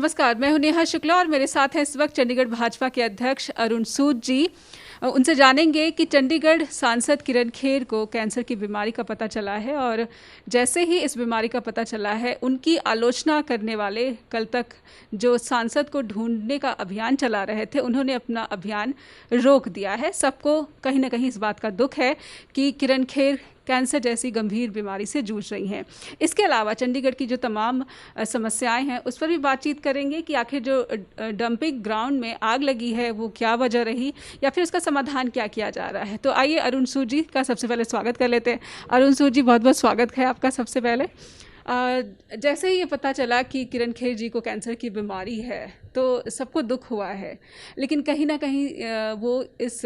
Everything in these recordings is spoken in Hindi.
नमस्कार, मैं हूं नेहा शुक्ला और मेरे साथ हैं इस वक्त चंडीगढ़ भाजपा के अध्यक्ष अरुण सूद जी। उनसे जानेंगे कि चंडीगढ़ सांसद किरण खेर को कैंसर की बीमारी का पता चला है और जैसे ही इस बीमारी का पता चला है, उनकी आलोचना करने वाले कल तक जो सांसद को ढूंढने का अभियान चला रहे थे, उन्होंने अपना अभियान रोक दिया है। सबको कहीं ना कहीं इस बात का दुख है कि किरण खेर कैंसर जैसी गंभीर बीमारी से जूझ रही हैं। इसके अलावा चंडीगढ़ की जो तमाम समस्याएं हैं उस पर भी बातचीत करेंगे कि आखिर जो डंपिंग ग्राउंड में आग लगी है वो क्या वजह रही या फिर उसका समाधान क्या किया जा रहा है। तो आइए अरुण सूद जी का सबसे पहले स्वागत कर लेते हैं। अरुण सूद जी, बहुत बहुत स्वागत है आपका। सबसे पहले जैसे ही ये पता चला कि किरण खेर जी को कैंसर की बीमारी है तो सबको दुख हुआ है, लेकिन कहीं ना कहीं वो इस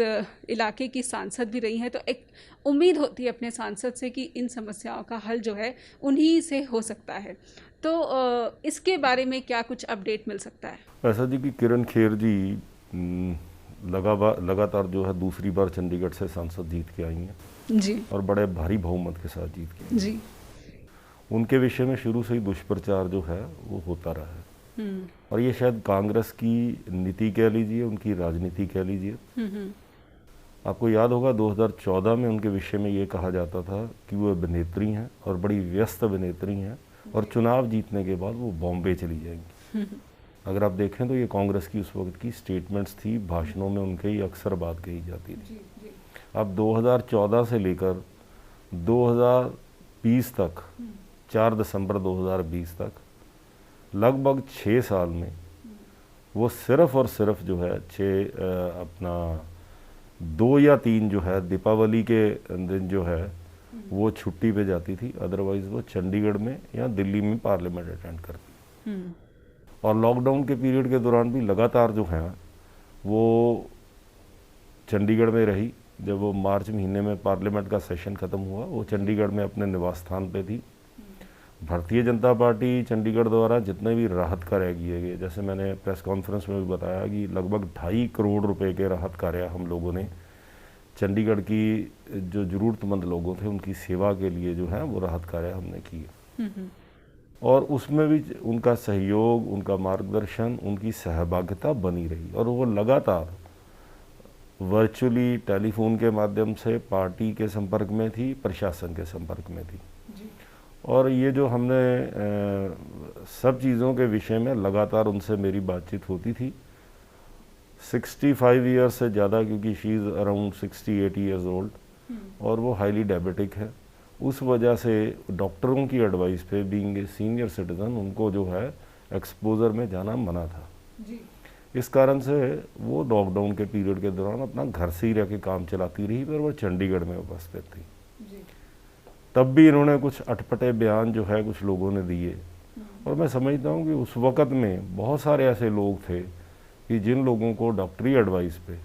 इलाके की सांसद भी रही हैं, तो एक उम्मीद होती है अपने सांसद से कि इन समस्याओं का हल जो है उन्हीं से हो सकता है। तो इसके बारे में क्या कुछ अपडेट मिल सकता है? ऐसा जी कि किरण खेर जी लगातार जो है दूसरी बार चंडीगढ़ से सांसद जीत के आई हैं जी, और बड़े भारी बहुमत के साथ जीत के जी। उनके विषय में शुरू से ही दुष्प्रचार जो है वो होता रहा है और ये शायद कांग्रेस की नीति कह लीजिए, उनकी राजनीति कह लीजिए। आपको याद होगा 2014 में उनके विषय में ये कहा जाता था कि वो अभिनेत्री हैं और बड़ी व्यस्त अभिनेत्री हैं और चुनाव जीतने के बाद वो बॉम्बे चली जाएंगी। अगर आप देखें तो ये कांग्रेस की उस वक्त की स्टेटमेंट्स थी, भाषणों में उनके ही अक्सर बात कही जाती थी। अब 2014 से लेकर 2020 तक 4 दिसंबर 2020 तक लगभग 6 साल में वो सिर्फ और सिर्फ जो है 2 या 3 जो है दीपावली के दिन जो है वो छुट्टी पे जाती थी, अदरवाइज वो चंडीगढ़ में या दिल्ली में पार्लियामेंट अटेंड करती। और लॉकडाउन के पीरियड के दौरान भी लगातार जो है वो चंडीगढ़ में रही। जब वो मार्च महीने में पार्लियामेंट का सेशन ख़त्म हुआ, वो चंडीगढ़ में अपने निवास स्थान पे थी। भारतीय जनता पार्टी चंडीगढ़ द्वारा जितने भी राहत कार्य किए गए, जैसे मैंने प्रेस कॉन्फ्रेंस में भी बताया कि लगभग 2.5 करोड़ रुपए के राहत कार्य हम लोगों ने चंडीगढ़ की जो ज़रूरतमंद लोगों थे उनकी सेवा के लिए जो है वो राहत कार्य हमने किए। और उसमें भी उनका सहयोग, उनका मार्गदर्शन, उनकी सहभागिता बनी रही और वो लगातार वर्चुअली टेलीफोन के माध्यम से पार्टी के संपर्क में थी, प्रशासन के संपर्क में थी। और ये जो हमने सब चीज़ों के विषय में लगातार उनसे मेरी बातचीत होती थी। 65 ईयर्स से ज़्यादा, क्योंकि she is around 68 years old और वो हाईली डायबिटिक है। उस वजह से डॉक्टरों की एडवाइस पे, बीइंग ए सीनियर सिटीजन, उनको जो है एक्सपोजर में जाना मना था जी। इस कारण से वो लॉकडाउन के पीरियड के दौरान अपना घर से ही रह के काम चलाती रही, पर वो चंडीगढ़ में उपस्थित थी जी। तब भी इन्होंने कुछ अटपटे बयान जो है कुछ लोगों ने दिए और मैं समझता हूँ कि उस वक़्त में बहुत सारे ऐसे लोग थे कि जिन लोगों को डॉक्टरी एडवाइस पे,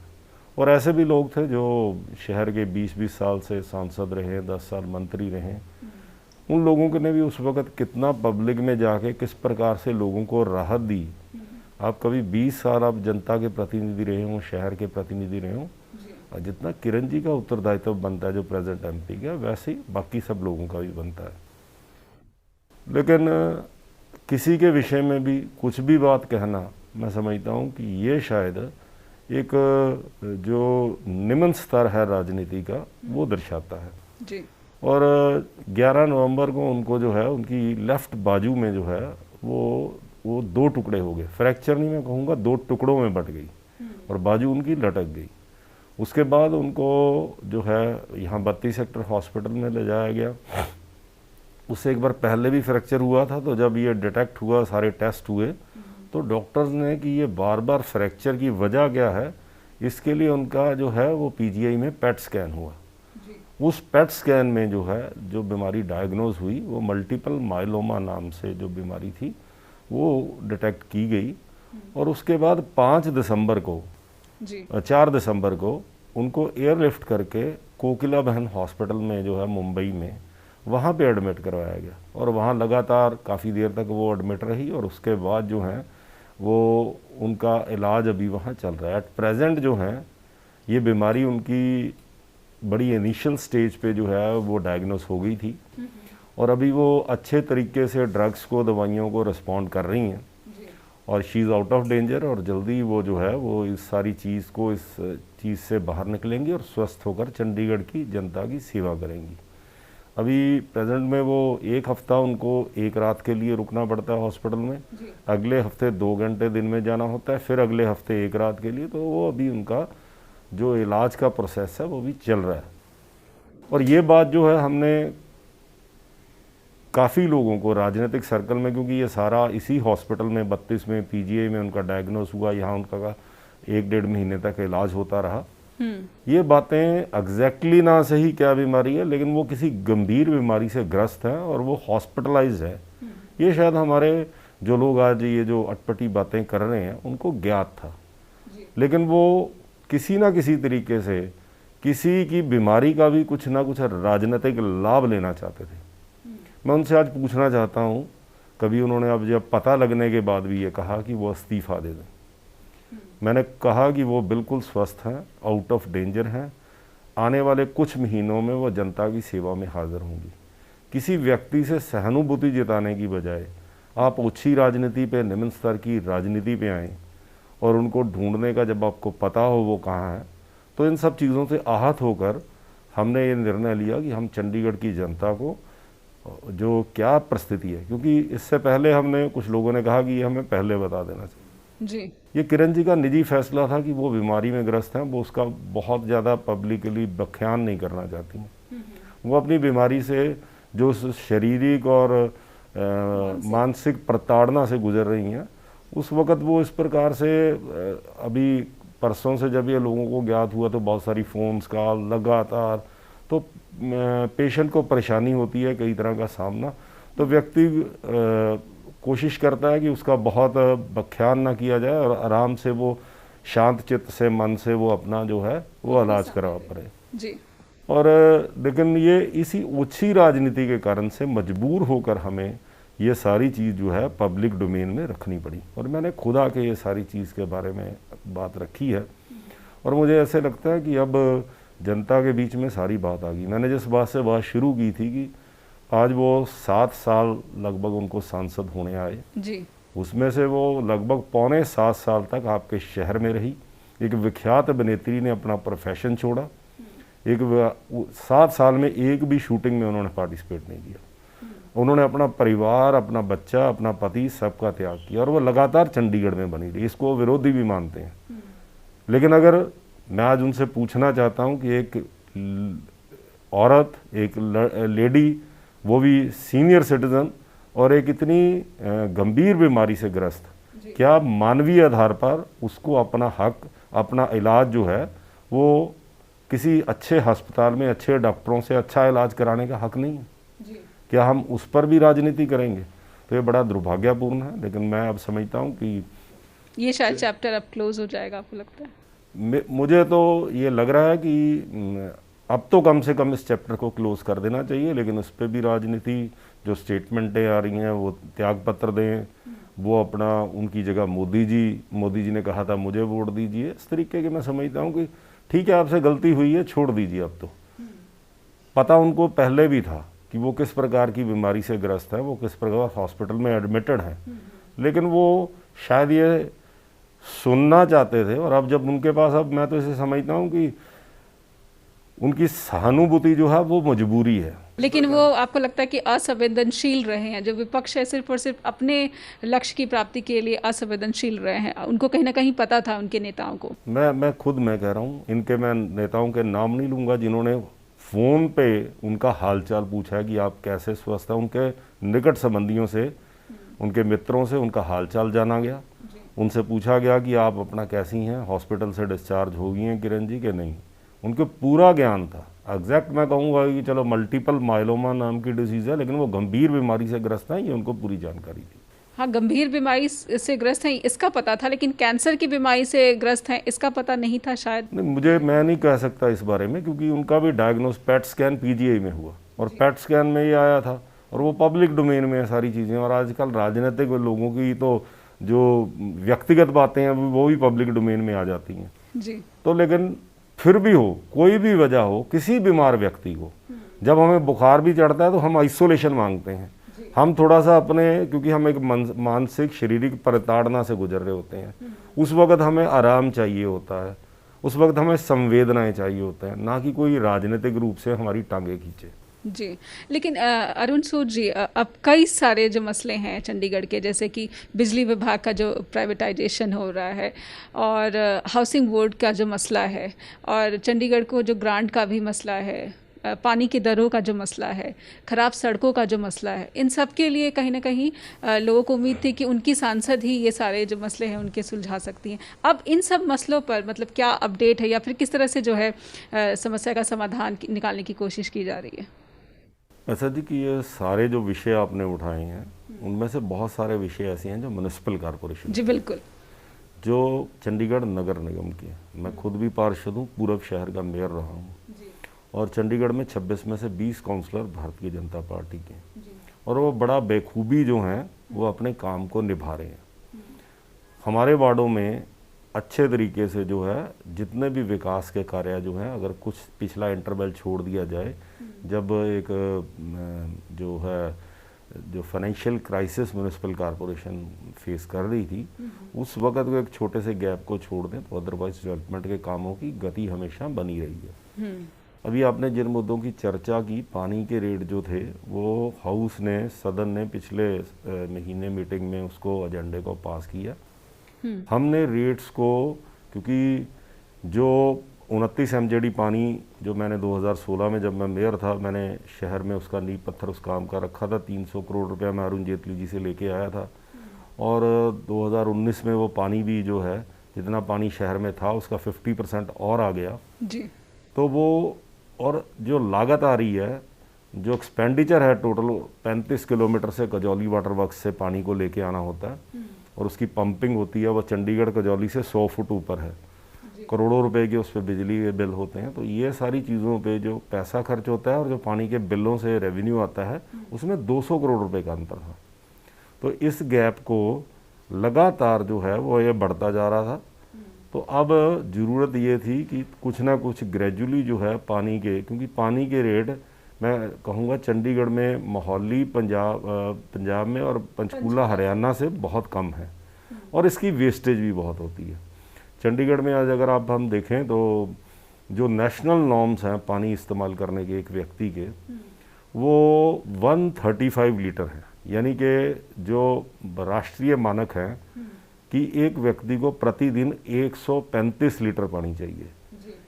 और ऐसे भी लोग थे जो शहर के 20-20 साल से सांसद रहे, 10 साल मंत्री रहे, उन लोगों के ने भी उस वक़्त कितना पब्लिक में जाके किस प्रकार से लोगों को राहत दी। आप कभी 20 साल आप जनता के प्रतिनिधि रहे हों, शहर के प्रतिनिधि रहे हों, और जितना किरण जी का उत्तरदायित्व बनता है जो प्रेजेंट एमपी का, वैसे ही बाकी सब लोगों का भी बनता है। लेकिन किसी के विषय में भी कुछ भी बात कहना, मैं समझता हूँ कि ये शायद एक जो निम्न स्तर है राजनीति का वो दर्शाता है जी। और 11 नवंबर को उनको जो है उनकी लेफ्ट बाजू में जो है वो 2 टुकड़े हो गए। फ्रैक्चर नहीं मैं कहूँगा, 2 टुकड़ों में बट गई और बाजू उनकी लटक गई। उसके बाद उनको जो है यहाँ 32 सेक्टर हॉस्पिटल में ले जाया गया। उससे एक बार पहले भी फ्रैक्चर हुआ था, तो जब ये डिटेक्ट हुआ, सारे टेस्ट हुए, तो डॉक्टर्स ने कि ये बार बार फ्रैक्चर की वजह क्या है, इसके लिए उनका जो है वो पीजीआई में पेट स्कैन हुआ जी। उस पेट स्कैन में जो है जो बीमारी डायग्नोज हुई वो मल्टीपल माइलोमा नाम से जो बीमारी थी वो डिटेक्ट की गई। और उसके बाद 5 दिसंबर को जी। 4 दिसंबर को उनको एयरलिफ्ट करके कोकिला बहन हॉस्पिटल में जो है मुंबई में, वहाँ पे एडमिट करवाया गया और वहाँ लगातार काफ़ी देर तक वो एडमिट रही और उसके बाद जो है वो उनका इलाज अभी वहाँ चल रहा है। एट प्रेजेंट जो है ये बीमारी उनकी बड़ी इनिशियल स्टेज पे जो है वो डायग्नोस हो गई थी और अभी वो अच्छे तरीके से ड्रग्स को, दवाइयों को रिस्पॉन्ड कर रही हैं और she is out of danger, और जल्दी वो जो है वो इस सारी चीज़ को, इस चीज़ से बाहर निकलेंगी और स्वस्थ होकर चंडीगढ़ की जनता की सेवा करेंगी। अभी प्रेजेंट में वो 1 हफ्ता उनको 1 रात के लिए रुकना पड़ता है हॉस्पिटल में, अगले हफ्ते 2 घंटे दिन में जाना होता है, फिर अगले हफ्ते 1 रात के लिए। तो वो अभी उनका जो इलाज का प्रोसेस है वो भी चल रहा है। और ये बात जो है हमने काफ़ी लोगों को राजनीतिक सर्कल में, क्योंकि ये सारा इसी हॉस्पिटल में 32 में पीजीआई में उनका डायग्नोस हुआ, यहाँ उनका 1-1.5 महीने तक इलाज होता रहा। ये बातें एग्जैक्टली ना सही क्या बीमारी है, लेकिन वो किसी गंभीर बीमारी से ग्रस्त है और वो हॉस्पिटलाइज है। ये शायद हमारे जो लोग आज ये जो अटपटी बातें कर रहे हैं उनको ज्ञात था, लेकिन वो किसी ना किसी तरीके से किसी की बीमारी का भी कुछ ना कुछ राजनीतिक लाभ लेना चाहते थे। मैं उनसे आज पूछना चाहता हूँ, कभी उन्होंने अब जब पता लगने के बाद भी ये कहा कि वो इस्तीफ़ा दे दें। मैंने कहा कि वो बिल्कुल स्वस्थ हैं, आउट ऑफ डेंजर हैं, आने वाले कुछ महीनों में वो जनता की सेवा में हाजिर होंगी। किसी व्यक्ति से सहानुभूति जताने की बजाय आप ऊंची राजनीति पे, निम्न स्तर की राजनीति पे आएँ और उनको ढूंढने का जब आपको पता हो वो कहाँ है, तो इन सब चीज़ों से आहत होकर हमने ये निर्णय लिया कि हम चंडीगढ़ की जनता को जो क्या परिस्थिति है, क्योंकि इससे पहले हमने कुछ लोगों ने कहा कि ये हमें पहले बता देना चाहिए जी। ये किरण जी का निजी फैसला था कि वो बीमारी में ग्रस्त हैं, वो उसका बहुत ज़्यादा पब्लिकली व्याख्यान नहीं करना चाहती हैं। वो अपनी बीमारी से जो शारीरिक और मानसिक प्रताड़ना से गुजर रही हैं, उस वक़्त वो इस प्रकार से अभी परसों से जब ये लोगों को ज्ञात हुआ तो बहुत सारी फ़ोन्स कॉल लगातार, तो पेशेंट को परेशानी होती है कई तरह का सामना, तो व्यक्ति कोशिश करता है कि उसका बहुत व्याख्यान ना किया जाए और आराम से वो शांत चित्त से, मन से वो अपना जो है वो इलाज करवा पाए जी। और लेकिन ये इसी ओछी राजनीति के कारण से मजबूर होकर हमें ये सारी चीज़ जो है पब्लिक डोमेन में रखनी पड़ी, और मैंने खुद आके ये सारी चीज़ के बारे में बात रखी है। और मुझे ऐसे लगता है कि अब जनता के बीच में सारी बात आ गई। मैंने जिस बात से बात शुरू की थी कि आज वो 7 साल लगभग उनको सांसद होने आए जी, उसमें से वो लगभग पौने 7 साल तक आपके शहर में रही। एक विख्यात अभिनेत्री ने अपना प्रोफेशन छोड़ा, 7 साल में एक भी शूटिंग में उन्होंने पार्टिसिपेट नहीं किया। उन्होंने अपना परिवार, अपना बच्चा, अपना पति सबका त्याग किया और वो लगातार चंडीगढ़ में बनी रही। इसको विरोधी भी मानते हैं, लेकिन अगर मैं आज उनसे पूछना चाहता हूं कि एक औरत, एक लेडी, वो भी सीनियर सिटीजन और एक इतनी गंभीर बीमारी से ग्रस्त, क्या मानवीय आधार पर उसको अपना हक, अपना इलाज जो है वो किसी अच्छे अस्पताल में अच्छे डॉक्टरों से अच्छा इलाज कराने का हक नहीं है? क्या हम उस पर भी राजनीति करेंगे? तो ये बड़ा दुर्भाग्यपूर्ण है। लेकिन मैं अब समझता हूँ कि ये शायद चैप्टर अब क्लोज हो जाएगा, आपको लगता है? मुझे तो ये लग रहा है कि अब तो कम से कम इस चैप्टर को क्लोज कर देना चाहिए, लेकिन उस पर भी राजनीति, जो स्टेटमेंटें आ रही हैं वो त्यागपत्र दें, वो अपना, उनकी जगह मोदी जी ने कहा था मुझे वोट दीजिए, इस तरीके के मैं समझता हूँ कि ठीक है आपसे गलती हुई है, छोड़ दीजिए। अब तो पता उनको पहले भी था कि वो किस प्रकार की बीमारी से ग्रस्त है, वो किस प्रकार हॉस्पिटल में एडमिटेड है, लेकिन वो शायद ये सुनना चाहते थे। और अब जब उनके पास, अब मैं तो इसे समझता हूँ कि उनकी सहानुभूति जो है वो मजबूरी है। लेकिन वो आपको लगता है कि असंवेदनशील रहे हैं? जो विपक्ष है सिर्फ और सिर्फ अपने लक्ष्य की प्राप्ति के लिए असंवेदनशील रहे हैं, उनको कहीं ना कहीं पता था उनके नेताओं को। मैं कह रहा हूँ, इनके मैं नेताओं के नाम नहीं लूँगा जिन्होंने फ़ोन पे उनका हालचाल पूछा है कि आप कैसे स्वस्थ हैं। उनके निकट संबंधियों से, उनके मित्रों से उनका हालचाल जाना गया, उनसे पूछा गया कि आप अपना कैसी हैं, हॉस्पिटल से डिस्चार्ज हो गई हैं किरण जी के नहीं। उनको पूरा ज्ञान था। एग्जैक्ट मैं कहूँगा कि चलो मल्टीपल माइलोमा नाम की डिजीज़ है, लेकिन वो गंभीर बीमारी से ग्रस्त हैं, ये उनको पूरी जानकारी थी। हाँ, गंभीर बीमारी से ग्रस्त हैं इसका पता था, लेकिन कैंसर की बीमारी से ग्रस्त हैं इसका पता नहीं था शायद। नहीं, मैं नहीं कह सकता इस बारे में, क्योंकि उनका भी डायग्नोस पेट स्कैन पीजीआई में हुआ और पेट स्कैन में ये आया था और वो पब्लिक डोमेन में है सारी चीज़ें। और आजकल राजनीतिक लोगों की तो जो व्यक्तिगत बातें हैं वो भी पब्लिक डोमेन में आ जाती हैं जी। तो लेकिन फिर भी हो, कोई भी वजह हो, किसी बीमार व्यक्ति को जब हमें बुखार भी चढ़ता है तो हम आइसोलेशन मांगते हैं, हम थोड़ा सा अपने, क्योंकि हम एक मानसिक शारीरिक प्रताड़ना से गुजर रहे होते हैं, उस वक्त हमें आराम चाहिए होता है, उस वक्त हमें संवेदनाएं चाहिए होते हैं, ना कि कोई राजनीतिक रूप से हमारी टांगे खींचे। जी, लेकिन अरुण सूद जी, अब कई सारे जो मसले हैं चंडीगढ़ के, जैसे कि बिजली विभाग का जो प्राइवेटाइजेशन हो रहा है, और हाउसिंग बोर्ड का जो मसला है, और चंडीगढ़ को जो ग्रांट का भी मसला है, पानी की दरों का जो मसला है, ख़राब सड़कों का जो मसला है, इन सब के लिए कहीं ना कहीं लोगों को उम्मीद थी कि उनकी सांसद ही ये सारे जो मसले हैं उनके सुलझा सकती हैं। अब इन सब मसलों पर मतलब क्या अपडेट है, या फिर किस तरह से जो है समस्या का समाधान निकालने की कोशिश की जा रही है? ऐसा जी कि ये सारे जो विषय आपने उठाए हैं, उनमें से बहुत सारे विषय ऐसे हैं जो म्युनिसिपल कॉरपोरेशन, जी बिल्कुल, जो चंडीगढ़ नगर निगम के, मैं खुद भी पार्षद हूँ, पूरब शहर का मेयर रहा हूँ, और चंडीगढ़ में 26 में से 20 काउंसलर भारतीय जनता पार्टी के, और वो बड़ा बेखूबी जो हैं वो अपने काम को निभा रहे हैं। हमारे वार्डों में अच्छे तरीके से जो है जितने भी विकास के कार्य जो हैं, अगर कुछ पिछला इंटरवल छोड़ दिया जाए, जब एक जो है जो financial crisis municipal corporation face कर रही थी, उस वक्त को एक छोटे से गैप को छोड़ दें तो अदरवाइज डेवलपमेंट के कामों की गति हमेशा बनी रही है। अभी आपने जिन मुद्दों की चर्चा की, पानी के रेट जो थे वो हाउस ने, सदन ने पिछले महीने मीटिंग में उसको एजेंडे को पास किया। हमने रेट्स को, क्योंकि जो 29 MJD पानी जो मैंने 2016 में जब मैं मेयर था, मैंने शहर में उसका नींव पत्थर उस काम का रखा था, 300 करोड़ रुपया मैं अरुण जेटली जी से लेके आया था, और 2019 में वो पानी भी जो है, जितना पानी शहर में था उसका 50% और आ गया जी। तो वो, और जो लागत आ रही है, जो एक्सपेंडिचर है टोटल 35 किलोमीटर से कजौली वाटर वर्क्स से पानी को लेके आना होता है, और उसकी पंपिंग होती है, वो चंडीगढ़ कजौली से 100 फुट ऊपर है, करोड़ों रुपए के उस पर बिजली के बिल होते हैं। तो ये सारी चीज़ों पे जो पैसा खर्च होता है और जो पानी के बिलों से रेवेन्यू आता है, उसमें 200 करोड़ रुपए का अंतर था। तो इस गैप को लगातार जो है वो ये बढ़ता जा रहा था। तो अब ज़रूरत ये थी कि कुछ ना कुछ ग्रेजुअली जो है पानी के, क्योंकि पानी के रेट मैं कहूँगा चंडीगढ़ में, मोहाली पंजाब में और पंचकूला हरियाणा से बहुत कम है, और इसकी वेस्टेज भी बहुत होती है। चंडीगढ़ में आज अगर आप हम देखें तो जो नेशनल नॉर्म्स हैं पानी इस्तेमाल करने के एक व्यक्ति के, वो 135 लीटर है, यानी कि जो राष्ट्रीय मानक है कि एक व्यक्ति को प्रतिदिन 135 लीटर पानी चाहिए।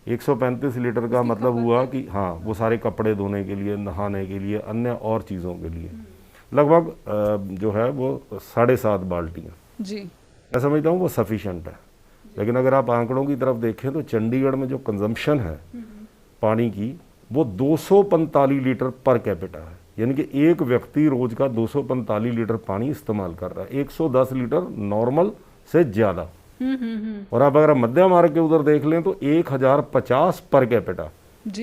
135 लीटर का मतलब हुआ कि हाँ, वो सारे कपड़े धोने के लिए, नहाने के लिए, अन्य और चीज़ों के लिए लगभग जो है वो 7.5 बाल्टियाँ जी, मैं समझता हूँ वो सफिशेंट है। लेकिन अगर आप आंकड़ों की तरफ देखें तो चंडीगढ़ में जो कंजम्पशन है पानी की, वो 245 लीटर पर कैपिटा है, यानी कि एक व्यक्ति रोज का 245 लीटर पानी इस्तेमाल कर रहा है, 110 लीटर नॉर्मल से ज़्यादा। और आप अगर मध्य मार्ग के उधर देख लें तो 1050 पर कैपिटा,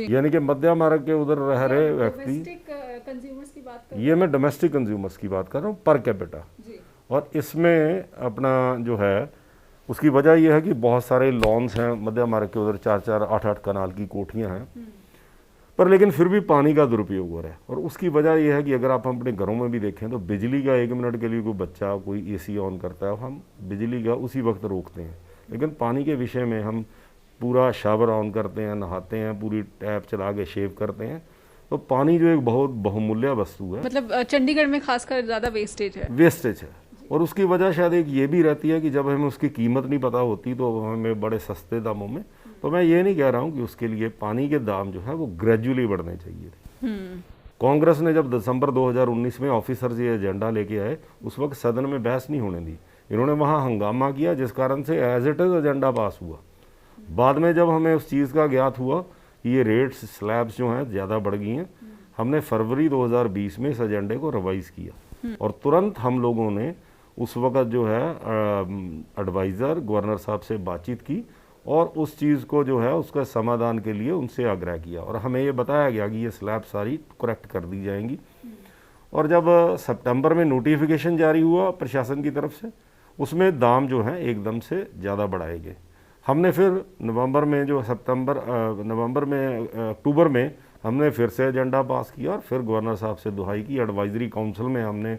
यानी कि मध्य मार्ग के उधर रह रहे व्यक्ति, ये मैं डोमेस्टिक कंज्यूमर्स की बात कर रहा हूँ, पर कैपिटा। और इसमें अपना जो है उसकी वजह यह है कि बहुत सारे लॉन्स हैं मध्य मार्ग के उधर, 4-4, 8-8 कनाल की कोठियाँ हैं, पर लेकिन फिर भी पानी का दुरुपयोग हो रहा है। और उसकी वजह यह है कि अगर आप अपने घरों में भी देखें तो बिजली का 1 मिनट के लिए कोई बच्चा कोई AC ऑन करता है, हम बिजली का उसी वक्त रोकते हैं, लेकिन पानी के विषय में हम पूरा शावर ऑन करते हैं, नहाते हैं, पूरी टैप चला के शेव करते हैं। तो पानी जो एक बहुत बहुमूल्य वस्तु है, मतलब चंडीगढ़ में खासकर ज़्यादा वेस्टेज है। और उसकी वजह शायद एक ये भी रहती है कि जब हमें उसकी कीमत नहीं पता होती तो हमें बड़े सस्ते दामों में, तो मैं ये नहीं कह रहा हूँ कि उसके लिए पानी के दाम जो है वो ग्रेजुअली बढ़ने चाहिए थे। कांग्रेस ने जब दिसंबर 2019 में ऑफिसर्स ये एजेंडा लेके आए, उस वक्त सदन में बहस नहीं होने दी, इन्होंने वहाँ हंगामा किया, जिस कारण से एज इट इज एजेंडा पास हुआ। बाद में जब हमें उस चीज़ का ज्ञात हुआ कि ये रेट्स स्लैब्स जो हैं ज़्यादा बढ़ गई हैं, हमने फरवरी 2020 में इस एजेंडे को रिवाइज़ किया, और तुरंत हम लोगों ने उस वक्त जो है एडवाइज़र गवर्नर साहब से बातचीत की, और उस चीज़ को जो है उसका समाधान के लिए उनसे आग्रह किया, और हमें ये बताया गया कि ये स्लैब सारी करेक्ट कर दी जाएंगी। और जब सितंबर में नोटिफिकेशन जारी हुआ प्रशासन की तरफ से, उसमें दाम जो हैं एकदम से ज़्यादा बढ़ाए गए। हमने फिर नवंबर में जो अक्टूबर में हमने फिर से एजेंडा पास किया और फिर गवर्नर साहब से दुहाई की, एडवाइजरी काउंसिल में हमने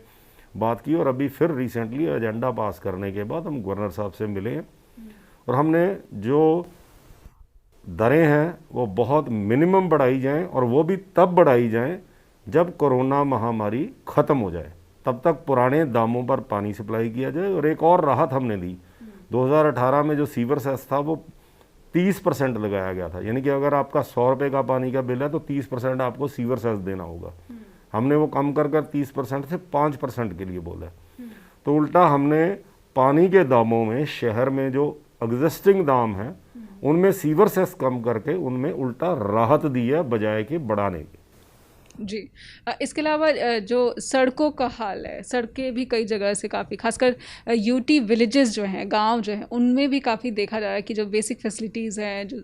बात की और अभी फिर रिसेंटली एजेंडा पास करने के बाद हम गवर्नर साहब से मिले हैं और हमने जो दरें हैं वो बहुत मिनिमम बढ़ाई जाएं और वो भी तब बढ़ाई जाएं जब कोरोना महामारी ख़त्म हो जाए, तब तक पुराने दामों पर पानी सप्लाई किया जाए। और एक और राहत हमने दी, 2018 में जो सीवर सेस था वो 30% लगाया गया था, यानी कि अगर आपका 100 रुपये का पानी का बिल है तो 30% आपको सीवर सेस देना होगा। हमने वो कम कर 30% से 5% के लिए बोला। तो उल्टा हमने पानी के दामों में शहर में जो एग्जिस्टिंग दाम है उनमें सीवर सेस कम करके उनमें उल्टा राहत दी है बजाय के बढ़ाने की। जी, इसके अलावा जो सड़कों का हाल है, सड़कें भी कई जगह से काफ़ी, खासकर यूटी विलेजेस जो हैं, गांव जो हैं, उनमें भी काफ़ी देखा जा रहा है कि जो बेसिक फैसिलिटीज़ हैं, जो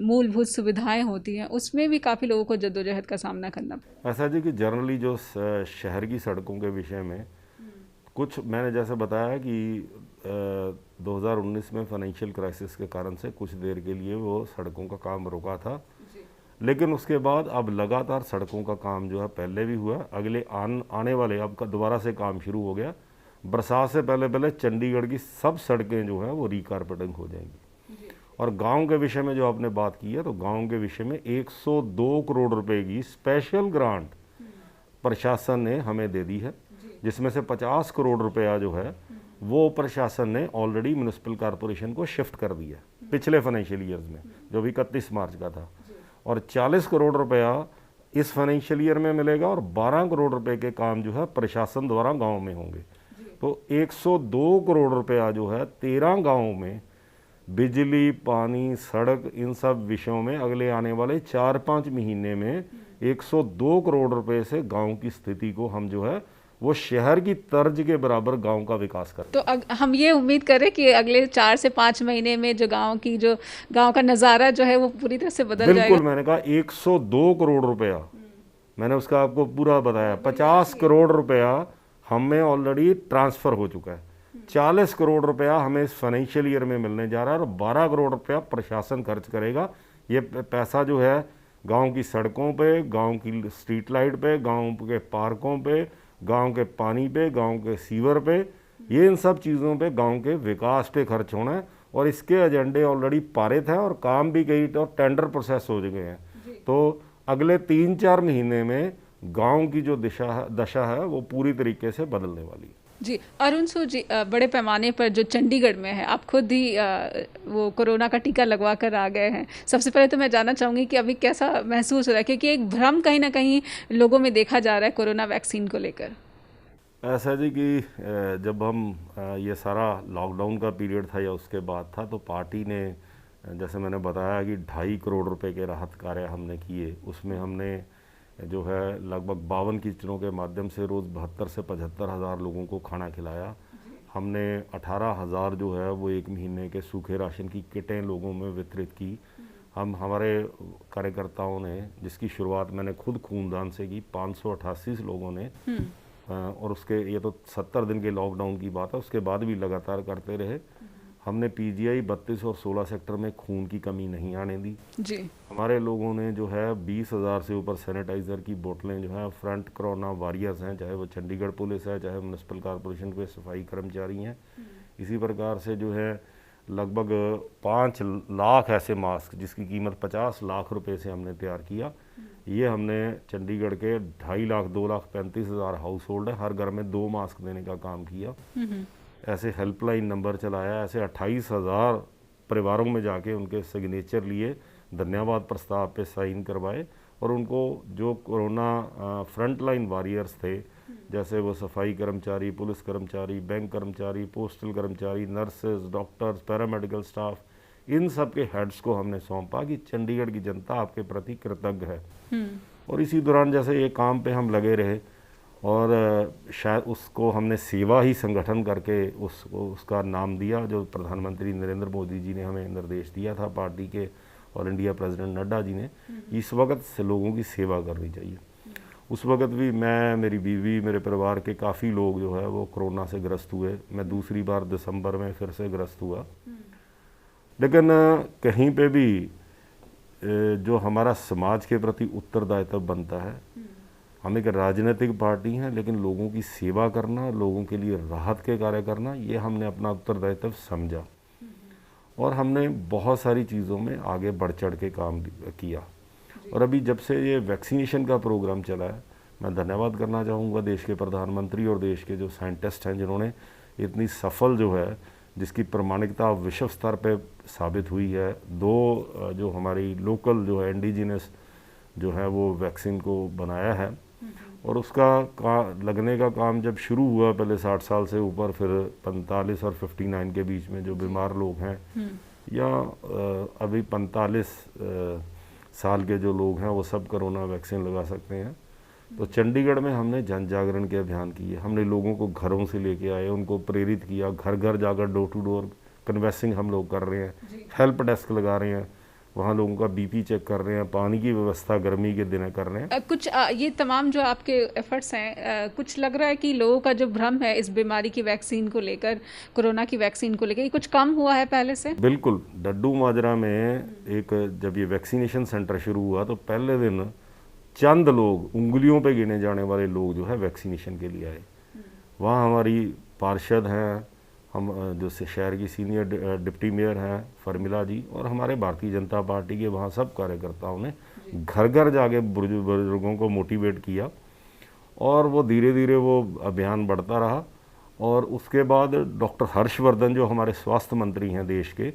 मूलभूत सुविधाएं होती हैं, उसमें भी काफ़ी लोगों को जद्दोजहद का सामना करना पड़ा। ऐसा जी कि जनरली जो शहर की सड़कों के विषय में कुछ मैंने जैसे बताया कि 2019 में फाइनेंशियल क्राइसिस के कारण से कुछ देर के लिए वो सड़कों का काम रुका था, लेकिन उसके बाद अब लगातार सड़कों का काम जो है पहले भी हुआ, अगले आने वाले अब का दोबारा से काम शुरू हो गया। बरसात से पहले पहले चंडीगढ़ की सब सड़कें जो हैं वो रिकारपेटिंग हो जाएंगी। और गांव के विषय में जो आपने बात की है, तो गांव के विषय में 102 करोड़ रुपए की स्पेशल ग्रांट प्रशासन ने हमें दे दी है, जिसमें से 50 करोड़ रुपया जो है वो प्रशासन ने ऑलरेडी म्यूनिसिपल कॉरपोरेशन को शिफ्ट कर दिया पिछले फाइनेंशियल ईयर्स में, जो भी 31 मार्च का था। और 40 करोड़ रुपया इस फाइनेंशियल ईयर में मिलेगा और 12 करोड़ रुपए के काम जो है प्रशासन द्वारा गांव में होंगे। तो 102 करोड़ रुपया जो है 13 गांवों में बिजली, पानी, सड़क, इन सब विषयों में अगले आने वाले 4-5 महीने में 102 करोड़ रुपए से गांव की स्थिति को हम जो है वो शहर की तर्ज के बराबर गांव का विकास करें। तो हम ये उम्मीद करें कि अगले 4 से 5 महीने में जो गांव का नज़ारा जो है वो पूरी तरह से बदल जाएगा। बिल्कुल, मैंने कहा 102 करोड़ रुपया, मैंने उसका आपको पूरा बताया। 50 करोड़ रुपया हमें ऑलरेडी ट्रांसफ़र हो चुका है, 40 करोड़ रुपया हमें इस फाइनेंशियल ईयर में मिलने जा रहा है और 12 करोड़ रुपया प्रशासन खर्च करेगा। ये पैसा जो है गांव की सड़कों पे, गांव की स्ट्रीट लाइट पे, गांव के पार्कों पे, गांव के पानी पे, गांव के सीवर पे, ये इन सब चीज़ों पे, गांव के विकास पे खर्च होना है। और इसके एजेंडे ऑलरेडी पारित हैं और काम भी कई और टेंडर प्रोसेस हो चुके हैं। तो अगले 3-4 महीने में गांव की जो दशा है वो पूरी तरीके से बदलने वाली है। जी, अरुण सूद जी, बड़े पैमाने पर जो चंडीगढ़ में है, आप खुद ही वो कोरोना का टीका लगवा कर आ गए हैं। सबसे पहले तो मैं जानना चाहूँगी कि अभी कैसा महसूस हो रहा है, क्योंकि एक भ्रम कहीं ना कहीं लोगों में देखा जा रहा है कोरोना वैक्सीन को लेकर। ऐसा जी कि जब हम ये सारा लॉकडाउन का पीरियड था या उसके बाद था, तो पार्टी ने, जैसे मैंने बताया कि 2.5 करोड़ रुपए के राहत कार्य हमने किए। उसमें हमने जो है लगभग 52 किचनों के माध्यम से रोज़ 72 से 75 हज़ार लोगों को खाना खिलाया। हमने 18,000 जो है वो 1 महीने के सूखे राशन की किटें लोगों में वितरित की। हमारे कार्यकर्ताओं ने, जिसकी शुरुआत मैंने खुद खूनदान से की, 588 लोगों ने, और उसके, ये तो 70 दिन के लॉकडाउन की बात है, उसके बाद भी लगातार करते रहे। हमने पीजीआई 32 और 16 सेक्टर में खून की कमी नहीं आने दी जी। हमारे लोगों ने जो है 20,000 से ऊपर सैनिटाइज़र की बोतलें जो है, फ्रंट कोरोना वॉरियर्स हैं, चाहे वो चंडीगढ़ पुलिस है, चाहे म्यूनिसिपल कॉरपोरेशन के सफाई कर्मचारी हैं, इसी प्रकार से जो है लगभग 5 लाख ऐसे मास्क जिसकी कीमत 50 लाख रुपए से हमने तैयार किया। ये हमने चंडीगढ़ के 2.5 लाख 2,35,000 हाउस होल्ड है, हर घर में 2 मास्क देने का काम किया। ऐसे हेल्पलाइन नंबर चलाया, ऐसे 28,000 परिवारों में जाके उनके सिग्नेचर लिए, धन्यवाद प्रस्ताव पे साइन करवाए, और उनको जो कोरोना फ्रंट लाइन वॉरियर्स थे, जैसे वो सफाई कर्मचारी, पुलिस कर्मचारी, बैंक कर्मचारी, पोस्टल कर्मचारी, नर्सेज, डॉक्टर्स, पैरामेडिकल स्टाफ, इन सब के हेड्स को हमने सौंपा कि चंडीगढ़ की जनता आपके प्रति कृतज्ञ है। और इसी दौरान जैसे ये काम पे हम लगे रहे, और शायद उसको हमने सेवा ही संगठन करके उसका नाम दिया, जो प्रधानमंत्री नरेंद्र मोदी जी ने हमें निर्देश दिया था, पार्टी के और इंडिया प्रेसिडेंट नड्डा जी ने, इस वक्त से लोगों की सेवा करनी चाहिए। उस वक्त भी मैं, मेरी बीवी, मेरे परिवार के काफ़ी लोग जो है वो कोरोना से ग्रस्त हुए। मैं दूसरी बार दिसंबर में फिर से ग्रस्त हुआ, लेकिन कहीं पे भी जो हमारा समाज के प्रति उत्तरदायित्व बनता है, हम एक राजनीतिक पार्टी हैं, लेकिन लोगों की सेवा करना, लोगों के लिए राहत के कार्य करना, ये हमने अपना उत्तरदायित्व समझा और हमने बहुत सारी चीज़ों में आगे बढ़ चढ़ के काम किया। और अभी जब से ये वैक्सीनेशन का प्रोग्राम चला है, मैं धन्यवाद करना चाहूँगा देश के प्रधानमंत्री और देश के जो साइंटिस्ट हैं, जिन्होंने इतनी सफल जो है, जिसकी प्रमाणिकता विश्व स्तर पे साबित हुई है। 2 जो हमारी लोकल जो है इंडिजिनस जो है वो वैक्सीन को बनाया है और उसका लगने का काम जब शुरू हुआ, पहले 60 साल से ऊपर, फिर 45 और 59 के बीच में जो बीमार लोग हैं या अभी 45 साल के जो लोग हैं वो सब कोरोना वैक्सीन लगा सकते हैं। तो चंडीगढ़ में हमने जन जागरण के अभियान किए, हमने लोगों को घरों से लेके आए, उनको प्रेरित किया, घर घर जाकर डोर टू डोर कन्वेंसिंग हम लोग कर रहे हैं, हेल्प डेस्क लगा रहे हैं, वहाँ लोगों का बीपी चेक कर रहे हैं, पानी की व्यवस्था गर्मी के दिन कर रहे हैं। कुछ ये तमाम जो आपके एफर्ट्स हैं, कुछ लग रहा है कि लोगों का जो भ्रम है इस बीमारी की वैक्सीन को लेकर, कोरोना की वैक्सीन को लेकर, ये कुछ कम हुआ है पहले से? बिल्कुल। डड्डू माजरा में जब ये वैक्सीनेशन सेंटर शुरू हुआ तो पहले दिन चंद लोग, उंगलियों पे गिने जाने वाले लोग जो है वैक्सीनेशन के लिए आए। वहाँ हमारी पार्षद हैं, हम जो शहर की सीनियर डिप्टी मेयर हैं फर्मिला जी, और हमारे भारतीय जनता पार्टी के वहाँ सब कार्यकर्ताओं ने घर घर जाके बुजुर्गों को मोटिवेट किया और वो धीरे धीरे वो अभियान बढ़ता रहा। और उसके बाद डॉक्टर हर्षवर्धन जो हमारे स्वास्थ्य मंत्री हैं देश के,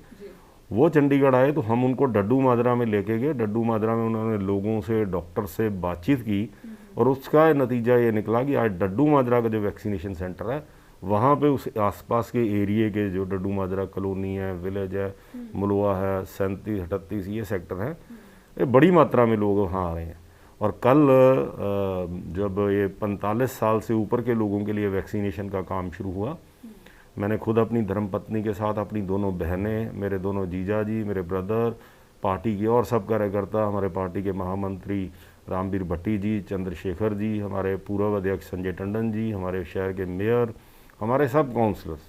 वो चंडीगढ़ आए तो हम उनको डड्डू माजरा में लेके गए। डड्डू माजरा में उन्होंने लोगों से, डॉक्टर से बातचीत की और उसका नतीजा ये निकला कि आज डड्डू माजरा का जो वैक्सीनेशन सेंटर है, वहाँ पे उस आसपास के एरिए के जो डड्डू माजरा कॉलोनी है, विलेज है, मुलवा है, 37, 38 ये सेक्टर हैं, ये बड़ी मात्रा में लोग वहाँ आ रहे हैं। और कल जब ये 45 साल से ऊपर के लोगों के लिए वैक्सीनेशन का काम शुरू हुआ, मैंने खुद अपनी धर्मपत्नी के साथ, अपनी दोनों बहनें, मेरे दोनों जीजा जी, मेरे ब्रदर, पार्टी के और सब कार्यकर्ता, हमारे पार्टी के महामंत्री रामवीर भट्टी जी, चंद्रशेखर जी, हमारे पूर्व अध्यक्ष संजय टंडन जी, हमारे शहर के मेयर, हमारे सब काउंसलर्स,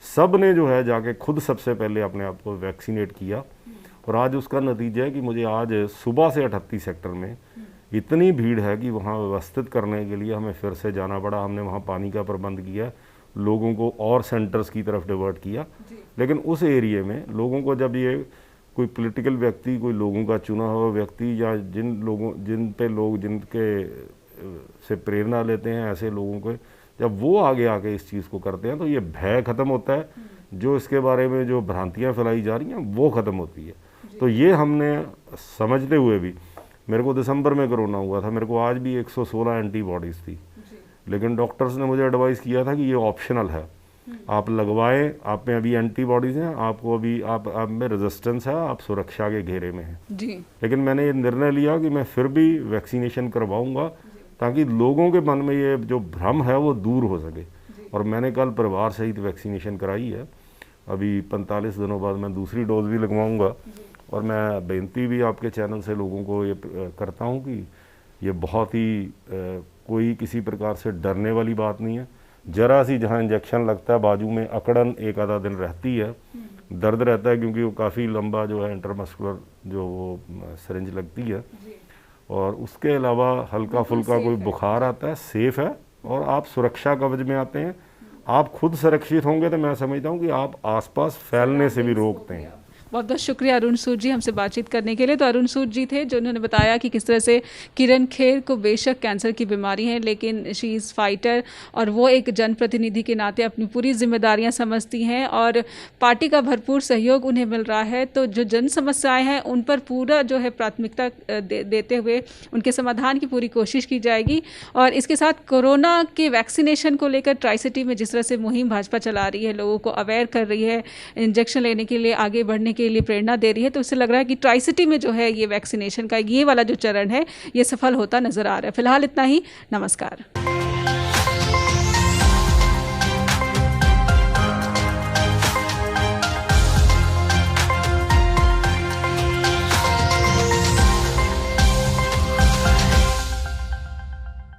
सब ने जो है जाके खुद सबसे पहले अपने आप को वैक्सीनेट किया। और आज उसका नतीजा है कि मुझे आज सुबह से 38 सेक्टर में इतनी भीड़ है कि वहाँ व्यवस्थित करने के लिए हमें फिर से जाना पड़ा। हमने वहाँ पानी का प्रबंध किया, लोगों को और सेंटर्स की तरफ डिवर्ट किया। लेकिन उस एरिए में लोगों को, जब ये कोई पॉलिटिकल व्यक्ति, कोई लोगों का चुना हुआ व्यक्ति या जिनके से प्रेरणा लेते हैं, ऐसे लोगों को जब वो आगे आके इस चीज़ को करते हैं तो ये भय ख़त्म होता है, जो इसके बारे में जो भ्रांतियाँ फैलाई जा रही हैं वो ख़त्म होती है। तो ये हमने समझते हुए भी, मेरे को दिसंबर में कोरोना हुआ था, मेरे को आज भी 116 एंटीबॉडीज़ थी, लेकिन डॉक्टर्स ने मुझे एडवाइस किया था कि ये ऑप्शनल है, आप लगवाएं, आप में अभी एंटीबॉडीज़ हैं, आपको अभी आप में रेजिस्टेंस है, आप सुरक्षा के घेरे में हैं जी। लेकिन मैंने ये निर्णय लिया कि मैं फिर भी वैक्सीनेशन करवाऊंगा ताकि लोगों के मन में ये जो भ्रम है वो दूर हो सके। और मैंने कल परिवार सहित वैक्सीनेशन कराई है। अभी 45 दिनों बाद मैं दूसरी डोज भी लगवाऊंगा। और मैं बेनती भी आपके चैनल से लोगों को ये करता हूँ कि ये बहुत ही कोई किसी प्रकार से डरने वाली बात नहीं है। जरा सी जहाँ इंजेक्शन लगता है बाजू में अकड़न एक आधा दिन रहती है, दर्द रहता है क्योंकि वो काफ़ी लंबा जो है इंटरमस्कुलर जो वो सिरिंज लगती है, और उसके अलावा हल्का फुल्का कोई बुखार आता है, सेफ है और आप सुरक्षा कवच में आते हैं। आप खुद सुरक्षित होंगे तो मैं समझता हूँ कि आप आसपास फैलने से भी रोकते हैं। बहुत बहुत शुक्रिया अरुण सूद जी हमसे बातचीत करने के लिए। तो अरुण सूद जी थे जो उन्होंने बताया कि किस तरह से किरण खेर को बेशक कैंसर की बीमारी है, लेकिन शी इज़ फाइटर और वो एक जनप्रतिनिधि के नाते अपनी पूरी जिम्मेदारियां समझती हैं और पार्टी का भरपूर सहयोग उन्हें मिल रहा है। तो जो जन समस्याएं हैं उन पर पूरा जो है प्राथमिकता देते हुए उनके समाधान की पूरी कोशिश की जाएगी। और इसके साथ कोरोना के वैक्सीनेशन को लेकर ट्राई सिटी में जिस तरह से मुहिम भाजपा चला रही है, लोगों को अवेयर कर रही है, इंजेक्शन लेने के लिए आगे बढ़ने के लिए प्रेरणा दे रही है, तो इससे लग रहा है कि ट्राई सिटी में जो है ये वैक्सीनेशन का ये वाला जो चरण है ये सफल होता नजर आ रहा है। फिलहाल इतना ही, नमस्कार।